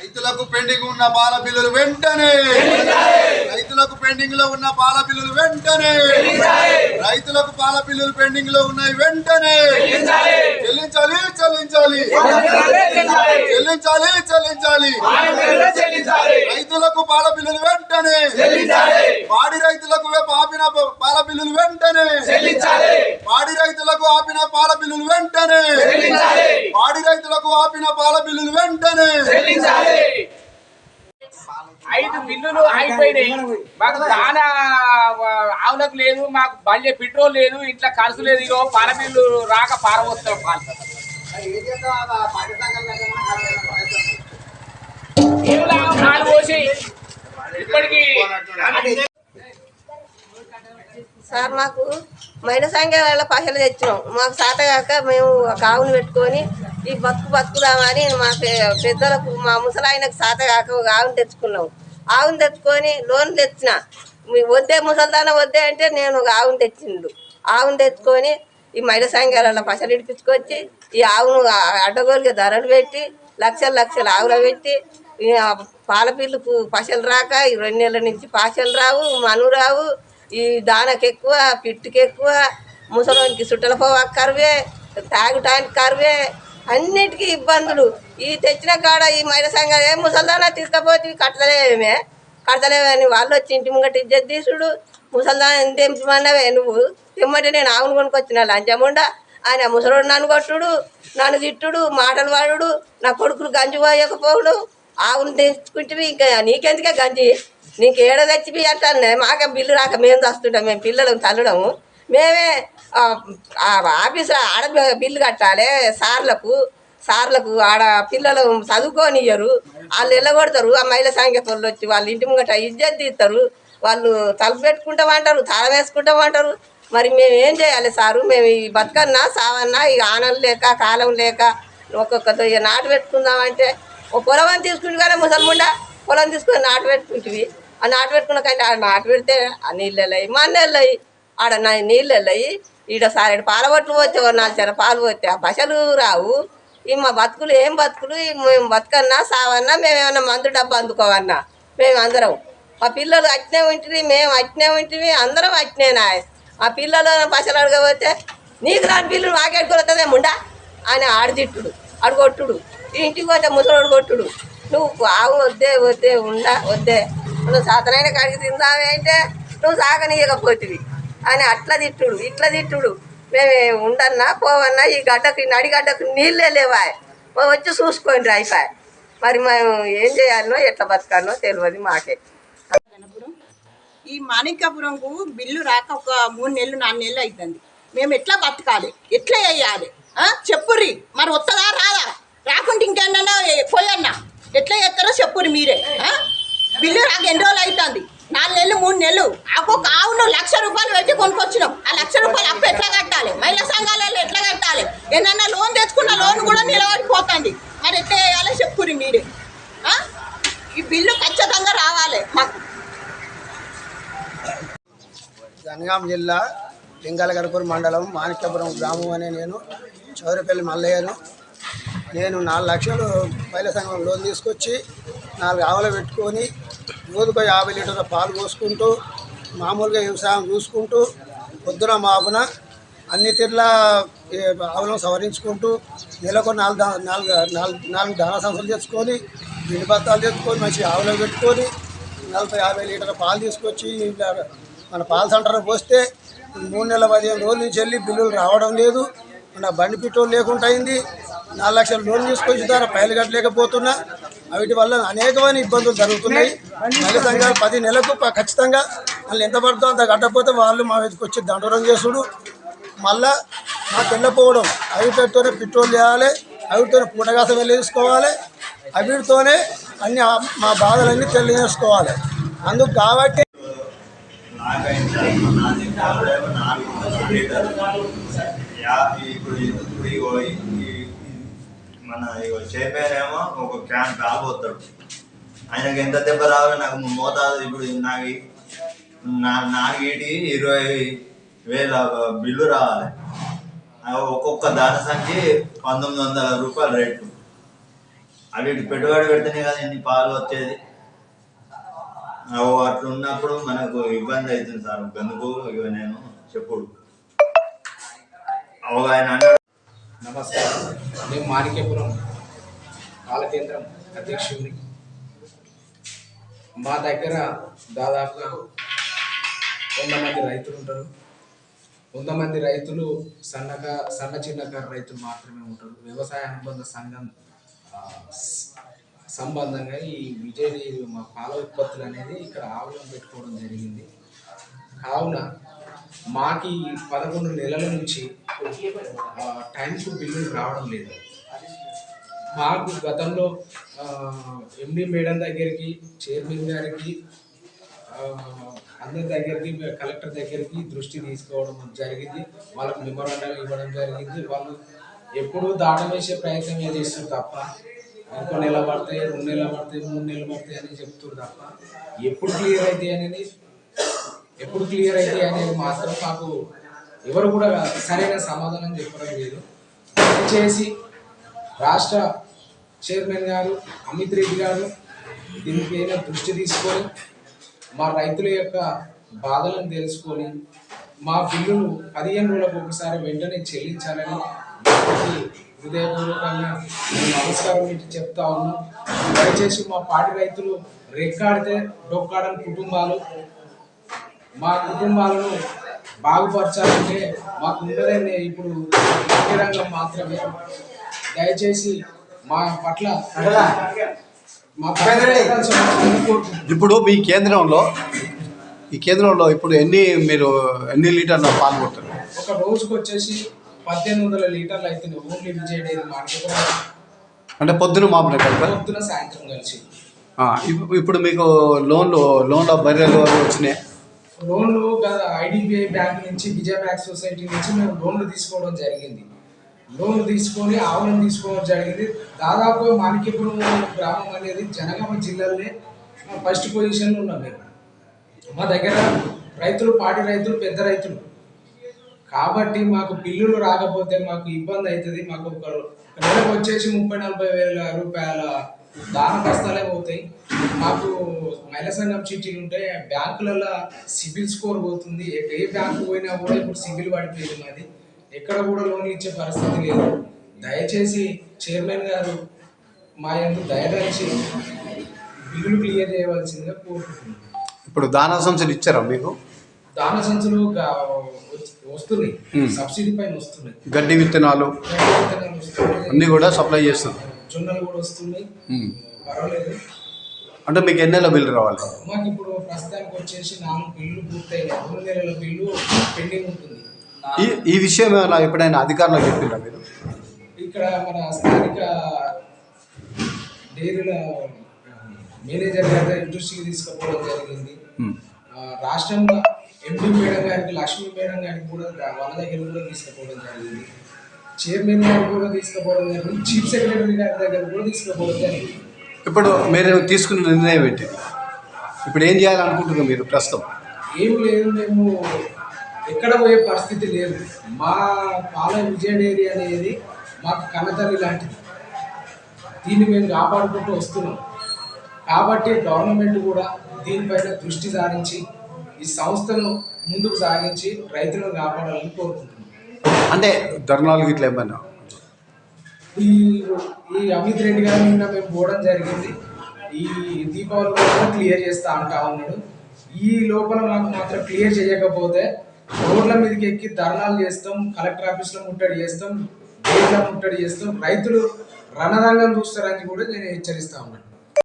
రైతులకు పెండింగ్ ఉన్న పాల బిల్లులు వెంటనే, రైతులకు పెండింగ్ లో ఉన్న పాల బిల్లులు వెంటనే, రైతులకు పాల బిల్లులు పెండింగ్ లో ఉన్నాయి వెంటనే చెల్లించాలి చెల్లించాలి చెల్లించాలి చెల్లించాలి. రైతులకు పాల బిల్లులు వెంటనే, పాడి రైతులకు ఆపిన పాల బిల్లులు వెంటనే, పాడి రైతులకు ఆపిన పాల బిల్లులు వెంటనే, పాడి రైతులకు ఆపిన పాల బిల్లులు వెంటనే. 5 బిల్లులు అయిపోయినాయి. మాకు దానా ఆవులకు లేదు, మాకు బండి పెట్రోల్ లేదు, ఇంట్లో ఖర్చు లేదు. ఇగో పాల బిల్లు రాక పారవస్తాం. పాలు పోసి ఇప్పటికి సార్ మాకు మైన సంఖ్యల పైసలు తెచ్చినాం. మాకు సాటగాక మేము ఒక ఆవును పెట్టుకొని ఈ బతుకుదామని మా పెద్దలకు మా ముసలాయనకు సాటగాక ఒక ఆవును తెచ్చుకున్నాం. ఆవును తెచ్చుకొని లోన్ తెచ్చిన. వద్దే ముసల్దాన వద్దే అంటే నేను ఒక ఆవును తెచ్చిండు. ఆవును తెచ్చుకొని ఈ మైన సంఖ్యల పైసలు ఇడిపించుకొచ్చి ఈ ఆవును అడ్డగోలుగా ధరలు పెట్టి లక్షలు ఆవులు పెట్టి పాల పిల్లకు పైసలు రాక ఈ 2 నెలల నుంచి పైసలు రావు, మను రావు. ఈ దానకు ఎక్కువ, పిట్టుకి ఎక్కువ, ముసలోనికి చుట్టల పోవా కరువే, తాగటానికి కరువే, అన్నిటికీ ఇబ్బందులు. ఈ తెచ్చిన కాడ ఈ మైన సంఘం ఏ ముసల్దానా తీసుకపోతే కడతలేవని వాళ్ళు వచ్చి ఇంటి ముంగట ఇజ్జత్ తీసుడు. ముసల్దానా ఎంత తెమ్మన్నావే నువ్వు తెమ్మంటే నేను ఆవును కొనుక్కొచ్చిన లంచముండా ఆయన ముసలోడు నన్ను కొట్టుడు, నన్ను తిట్టుడు, మాటలు వాడు, నా కొడుకులు గంజి పోయకపోవుడు. ఆవును తెచ్చుకుంటే ఇంకా నీకెందుకే గంజి, నీకు ఏడ తెచ్చి అంటాను. మాకే బిల్లు రాక మేము వస్తుంటాం, మేము పిల్లలు తల్లడము. మేమే ఆఫీసులో ఆడ బిల్లు కట్టాలి. సార్లకు ఆడ పిల్లలు చదువుకోనియ్యరు, వాళ్ళు వెళ్ళగొడతారు. ఆ మహిళా సంఘటనలు వచ్చి వాళ్ళ ఇంటి ముంగట ఇజ్జత్ తీస్తారు. వాళ్ళు తలుపు పెట్టుకుంటామంటారు, తాళం వేసుకుంటామంటారు. మరి మేము ఏం చేయాలి సారు? మేము ఈ బతుకన్నా సావన్నా ఈ ఆనం లేక కాలం లేక ఒక్కొక్కతో నాటు పెట్టుకుందామంటే ఒక పొలం తీసుకుంటు కానీ ముసల్ముండా పొలం తీసుకొని నాటు పెట్టుకుంటుంది. ఆ నాటు పెట్టుకున్న కానీ ఆడ నాటు పెడితే ఆ నీళ్ళు వెళ్ళాయి, మన్ను వెళ్ళాయి, ఆడ నీళ్ళు వెళ్ళాయి. ఈడ సారెడు పాల బొట్లు పోతే 4 చెర పాలు పోతే ఆ పశలు రావు. ఈ మా బతుకులు ఏం బతుకులు? మేము బతుకన్నా సావన్నా మేమేమన్నా మందు డబ్బు అందుకోవన్నా మేము అందరం. మా పిల్లలు అట్నే ఉంటుంది, మేము అట్నే ఉంటుంది, అందరం అట్నేనా. ఆ పిల్లలు పశలు అడగబోతే నీకు రాని పిల్లలు మాకెట్టుకుని ముండా అని ఆడదిట్టుడు, అడుగొట్టుడు. ఇంటికి పోతే ముసలోడు కొట్టుడు. నువ్వు ఆవు వద్దే వద్దే నువ్వు సాతనైన కాడికి తిందామే అంటే నువ్వు సాగనీయకపోతుంది అని అట్లా తిట్టుడు, ఇట్లా తిట్టుడు. మేము ఉండన్నా పోవన్నా ఈ గడ్డకు నడిగడ్డకు నీళ్ళే లేవా, వచ్చి చూసుకోండి అయిపోయి. మరి మేము ఏం చేయాలనో ఎట్లా బతకాలనో తెలియదు మాకే. ఈ మాణిక్యపురంకు బిల్లు రాక ఒక 3 నెలలు 4 నెలలు అవుతుంది. మేము ఎట్లా బతకాలి, ఎట్లా వేయాలి చెప్పుర్రి. మరి వస్తుందా రాదా? రాకుంటే ఇంకేమన్నా పోయన్నా ఎట్లా చేస్తారో చెప్పుర్రి మీరే. బిల్లు రాక ఎన్ని రోజులు అవుతుంది? 4 నెలలు 3 నెలలు. ఒక్కొక్క ఆవును 1,00,000 రూపాయలు పెట్టి కొనుక్కొచ్చినాం. ఆ 1,00,000 రూపాయలు అప్పు ఎట్లా కట్టాలి? మహిళా సంఘాలలో ఎట్లా కట్టాలి? ఏమన్నా లోన్ తెచ్చుకున్న లోన్ కూడా నిలబడిపోతుంది. మరి ఎట్లా వేయాలో చెప్పుర్రి మీరే. ఈ బిల్లు ఖచ్చితంగా రావాలి మాకు. జనగాం జిల్లా లింగాలగడపూర్ మండలం మాణిక్యపురం గ్రామం అనే నేను చౌరపల్లి మల్లయ్యను. నేను 4 లక్షలు మహిళా సంఘం లోన్ తీసుకొచ్చి 4 ఆవులు పెట్టుకొని రోజుకు 50 లీటర్ల పాలు పోసుకుంటూ మామూలుగా వ్యవసాయం చూసుకుంటూ పొద్దున మాపున అన్ని తీర్ల ఆవులను సవరించుకుంటూ నెలకు 4 దానా సంస్థలు తెచ్చుకొని 2 బత్తాలు తెచ్చుకొని మంచి ఆవులు పెట్టుకొని 40-50 లీటర్ల పాలు తీసుకొచ్చి మన పాల సెంటర్లో పోస్తే 3 నెలల 15 రోజుల నుంచి వెళ్ళి బిల్లులు రావడం లేదు. మన బండి పెట్రోల్ లేకుండా అయింది. 4 లక్షల లోన్ తీసుకొచ్చి ద్వారా పైలు కట్టలేకపోతున్నా. వీటి వల్ల అనేకమైన ఇబ్బందులు జరుగుతున్నాయి. మహిళా సంఘాలు 10 నెలలకు ఖచ్చితంగా వాళ్ళు ఎంత పడుతుందో అంత కట్టకపోతే వాళ్ళు మా మీదకి వచ్చి దండోరం చేసుడు, మళ్ళా మాకు వెళ్ళిపోవడం. అవిటితోనే పెట్రోల్ చేయాలి, అవిటితోనే పూటగాసం వెళ్ళేసుకోవాలి, అవిటితోనే అన్ని మా బాధలన్నీ తెలియజేసుకోవాలి. అందుకు కాబట్టి మన చైర్మన్ ఏమో ఒక క్యాన్ తాగొస్తాడు. ఆయనకి ఎంత దెబ్బ రావాలి నాకు మోతాదు. ఇప్పుడు నాకు ఇటు 20,000 బిల్లు రావాలి. ఒక్కొక్క దాన సంఖ్య 1900 రూపాయలు రేటు. అవి పెట్టుబడి పెడితేనే కదా ఇన్ని పాలు వచ్చేది. అట్లా ఉన్నప్పుడు మనకు ఇబ్బంది అవుతుంది సార్. ఎందుకు ఇక నేను చెప్పుడు అవగాహన. నమస్కారం. నేను మాణిక్యపురం పాల కేంద్రం అధ్యక్షుడిని. మా దగ్గర దాదాపుగా 100 మంది రైతులు ఉంటారు. 100 మంది రైతులు సన్న చిన్నకారు రైతులు మాత్రమే ఉంటారు. వ్యవసాయ అనుబంధ సంఘం సంబంధంగా ఈ విజయ్ మా పాల ఉత్పత్తులు అనేది ఇక్కడ ఆవులను పెట్టుకోవడం జరిగింది. కావున మాకు 11 నెలల నుంచి టైంకు బిల్లులు రావడం లేదు. మాకు గతంలో ఎండి మేడం దగ్గరికి, చైర్మన్ గారికి, అందరి దగ్గరికి, కలెక్టర్ దగ్గరికి దృష్టి తీసుకోవడం జరిగింది. వాళ్ళకు మెమోరాండం ఇవ్వడం జరిగింది. వాళ్ళు ఎప్పుడూ దాటం వేసే ప్రయత్నం చేస్తారు తప్ప ఇంకో నెల పడతాయి, 2 నెలలు పడతాయి, 3 నెలలు పడతాయి అని చెప్తారు తప్ప ఎప్పుడు క్లియర్ అవుతాయి అనేది మాత్రం మాకు ఎవరు కూడా సరైన సమాధానం చెప్పడం లేదు. దయచేసి రాష్ట్ర చైర్మన్ గారు అమిత్ రెడ్డి గారు దీనిపైన దృష్టి తీసుకొని మా రైతుల యొక్క బాధలను తెలుసుకొని మా బిల్లులు 15 రోజులకు ఒకసారి వెంటనే చెల్లించాలని హృదయపూర్వకంగా నమస్కారం ఏంటి చెప్తా ఉన్నాం. దయచేసి మా పాడి రైతులు రెక్కాడితే డొక్కాడని కుటుంబాలు, మా కుటుంబాలను బాగుపరచాలంటే మాకు ఉండదే ఇప్పుడు రంగం మాత్రమే. దయచేసి మా పట్ల ఇప్పుడు ఈ కేంద్రంలో ఇప్పుడు ఎన్ని లీటర్ల పాలు కొట్టారు? ఒక రోజుకు వచ్చేసి 1800 లీటర్లు అవుతున్నాయి. Only Vijay dairy market. అంటే పొద్దున మాపున పొద్దున సాయంత్రం కలిసి. ఇప్పుడు మీకు లోన్ల బర్రెలు వచ్చినాయి? లోన్లు ఐడిబిఐ బ్యాంక్ నుంచి, విజయ బ్యాంక్ సొసైటీ నుంచి మేము లోన్లు తీసుకోవడం జరిగింది. లోన్లు తీసుకొని ఆవులను తీసుకోవడం జరిగింది. దాదాపు మాణిక్యపురం గ్రామం అనేది జనగామ జిల్లాలోనే ఫస్ట్ పొజిషన్లో ఉన్నాం మేము. మా దగ్గర రైతులు పాడి రైతులు, పెద్ద రైతులు కాబట్టి మాకు బిల్లులు రాకపోతే మాకు ఇబ్బంది అవుతుంది. మాకు ఒక నెలకు వచ్చేసి 30-40 వేల రూపాయల దాన బస్తాలే పోతాయి. మాకు మహిళా సంఘం చీటీలు ఉంటే బ్యాంకులలో సిబిల్ స్కోర్ పోతుంది. ఏ బ్యాంకు పోయినా కూడా ఇప్పుడు సిబిల్ పడిపోయింది. మాది ఎక్కడ కూడా లోన్లు ఇచ్చే పరిస్థితి లేదు. దయచేసి చైర్మన్ గారు మా యందు దయదలిచి బిల్లులు క్లియర్ చేయవలసిందిగా కోరుకుంటున్నాను. ఇప్పుడు దానా సంచులు ఇచ్చారా మీకు? దాన సంచులు వస్తున్నాయి, సబ్సిడీ పైన వస్తున్నాయి. గడ్డి విత్తనాలు అన్నీ కూడా సప్లై చేస్తుంది. జొన్నలు కూడా వస్తున్నాయి, పర్వాలేదు. అంటే మీకు ఎన్ని నెలల బిల్లు రావాలి? మాకు ఇప్పుడు ప్రస్తుతానికి వచ్చేసి 4 బిల్లు పూర్తయినాయి. 3 నెలల బిల్లు పెండింగ్ ఉంటుంది. ఈ విషయం ఎప్పుడైనా అధికారులకు చెప్పిందా మీరు? ఇక్కడ మన స్థానిక డైరీల మేనేజర్ గారి దృష్టికి తీసుకుపోవడం జరిగింది. రాష్ట్రంలో ఎంపీ మేడం గారికి, లక్ష్మీ మేడం గారికి కూడా వాళ్ళ దగ్గర కూడా తీసుకుపోవడం జరిగింది. చైర్మన్ గారికి కూడా తీసుకుపోవడం జరిగింది. చీఫ్ సెక్రటరీ గారి దగ్గర కూడా తీసుకుపోవడం జరిగింది. ఇప్పుడు మీరు తీసుకున్న నిర్ణయం ఏంటి? ఇప్పుడు ఏం చేయాలనుకుంటున్నారు మీరు ప్రస్తుతం? ఏం లేదు, మేము ఎక్కడ పోయే పరిస్థితి లేదు. మా పాల విజయ డైరీ అనేది మాకు కన్నతల్లి లాంటిది. దీన్ని మేము కాపాడుకుంటూ వస్తున్నాం. కాబట్టి గవర్నమెంట్ కూడా దీనిపైన దృష్టి సారించి ఈ సంస్థను ముందుకు సాగించి రైతులను కాపాడాలని కోరుకుంటున్నాం. అంటే ధర్నాలు గిట్ల ఏమన్నా ఈ అమిత్ రెడ్డి గారి నిన్న మేము పోవడం జరిగింది. ఈ దీపావళి కూడా క్లియర్ చేస్తా అంటా ఉన్నాడు. ఈ లోపల మాకు మాత్రం క్లియర్ చేయకపోతే రోడ్ల మీదకి ఎక్కి ధర్నాలు చేస్తాం, కలెక్టర్ ఆఫీస్లో ముట్టడి చేస్తాం, గేట్ల ముట్టడి చేస్తాం. రైతులు రణరంగం చూస్తారని కూడా నేను హెచ్చరిస్తా ఉన్నాను.